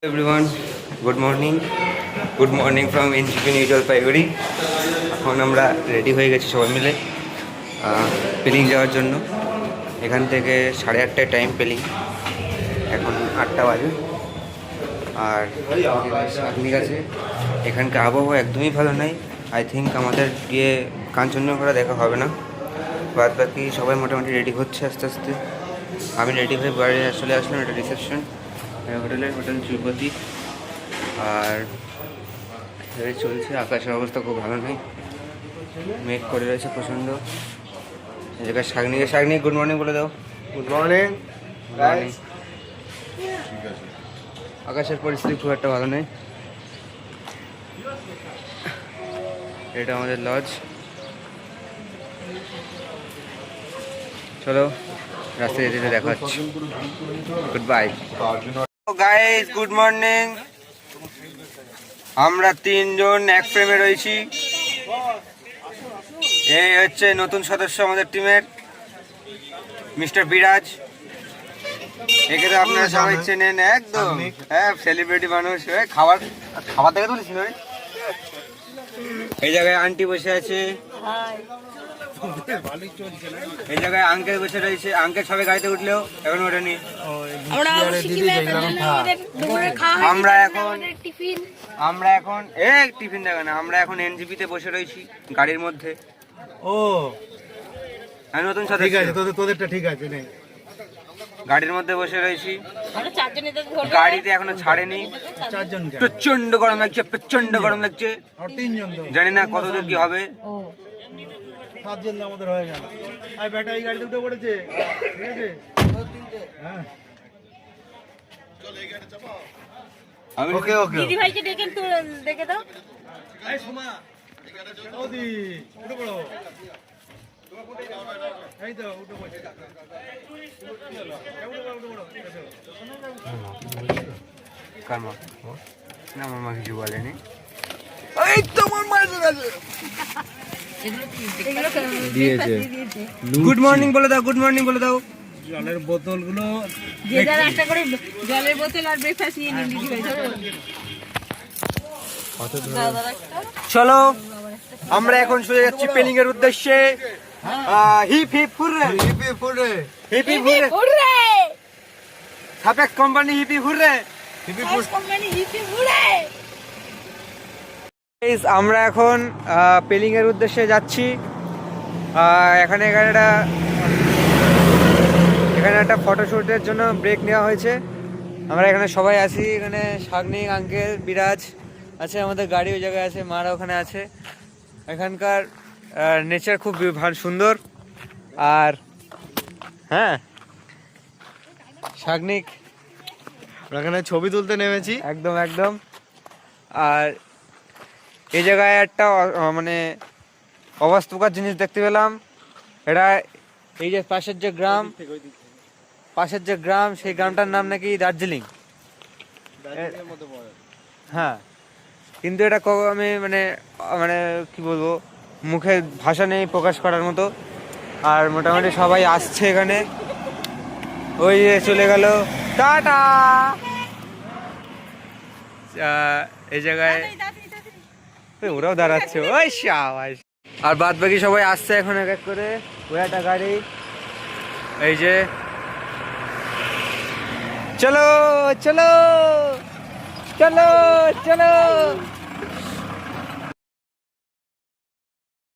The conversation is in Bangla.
Everyone, good morning from NJP new Jalpaiguri. এখন আমরা রেডি হয়ে গেছি সবাই মিলে পেলিং যাওয়ার জন্য। এখান থেকে 8:30টায় টাইম পেলিং, এখন 8টা বাজে। আর শাকনিক আছে। এখানকার আবহাওয়া একদমই ভালো নাই। আই থিঙ্ক আমাদের গিয়ে কাঞ্চনজঙ্ঘা দেখা হবে না। বাদ বাকি সবাই মোটামুটি রেডি হচ্ছে আস্তে আস্তে। আমি রেডি হয়ে বাড়ি চলে আসলাম। এটা রিসেপশন হোটেল তিরুপতি। আর চলছে, আকাশের অবস্থা খুব ভালো নেই, মেঘ করে রয়েছে প্রচণ্ড। এই জায়গায় শাকনিক গুড মর্নিং বলে দাও। Good morning. আকাশের পরিস্থিতি খুব একটা ভালো নেই। এটা আমাদের লজ। চলো রাস্তায় যেতে যেতে দেখা হচ্ছে। Good bye guys, good morning. আমরা 3 জন এক ফ্রেমে রয়েছি। এই হচ্ছে নতুন সদস্য আমাদের টিমের, মিস্টার বিরাজ। একে তো আপনারা সবাই চেনেন একদম। হ্যাঁ, সেলিব্রিটি মানুষ। খাবার দেখে তুলেছি না। এই জায়গায় আন্টি বসে আছে, এই জায়গায় আঙ্কেল বসে রয়েছে। আঙ্কেল সবাই গাড়িতে উঠলেও এখন ওঠেনি। আমরা এখন টিফিন দেবে না, আমরা এখন এনজিপিতে বসে রয়েছি গাড়ির মধ্যে। ও আমি নতুন ঠিক আছে, তোদেরটা ঠিক আছে। গাড়ির মধ্যে বসে রয়েছি, গাড়িতে এখনো ছাড়েনি। 4 জন প্রচন্ড গরম লাগছে। আর 3 জন তো জানি না কতদূর কি হবে। 7 জন আমাদের হয়ে গেল। আর ব্যাটা এই গাড়িতে উঠে পড়েছে, ঠিক আছে। হ্যাঁ আমি ওকে দিদি ভাইকে ডেকে দেখে দাও। এই সোমা ওদি উঠে পড়ো। এই তো উঠে পড়ো। কারমা না, আমার মা কিছু বলেনি। গুড মর্নিং বলে দাও, গুড মর্নিং বলে দাও। জলের বোতলগুলো যে যার একটা করে জলের বোতল আর ব্রেকফাস্ট নিয়ে নিন দিদি ভাই। চলো আমরা এখন সোজা যাচ্ছি পেলিং এর উদ্দেশ্যে। Hip hip hooray, hip hip hooray, hip hip hooray, hooray! সাপেক্স company hip hip hooray. Company hip hooray! Guys, আমরা এখন পেলিং এর উদ্দেশ্যে যাচ্ছি। এখানে একটা ফটোশুটের জন্য ব্রেক নেওয়া হয়েছে। আমরা এখানে সবাই আছি। এখানে শাকনিক, আঙ্কেল, বিরাজ আছে, আমাদের গাড়ি ওই জায়গায় আছে, মারা ওখানে আছে। এখানকার নেচার খুব সুন্দর। আর হ্যাঁ, শাকনিক এখানে ছবি তুলতে নেমেছি। একদম। আর এই জায়গায় একটা মানে অবাস্তবকার জিনিস দেখতে পেলাম। এটা এই যে পাশের যে গ্রাম, সেই গ্রামটার নাম নাকি দার্জিলিং। হ্যাঁ, কিন্তু এটা আমি মানে কি বলবো, মুখে ভাষা নেই প্রকাশ করার মতো। আর মোটামুটি সবাই আসছে এখানে। ওই যে চলে গেল, টাটা। এই জায়গায় ওরাও দাঁড়াচ্ছে, ওই শাবাশ। আর বাদ বাকি সবাই আসছে এখন এক এক করে। ওই একটা গাড়ি, এই যে চলো চলো চলো চলো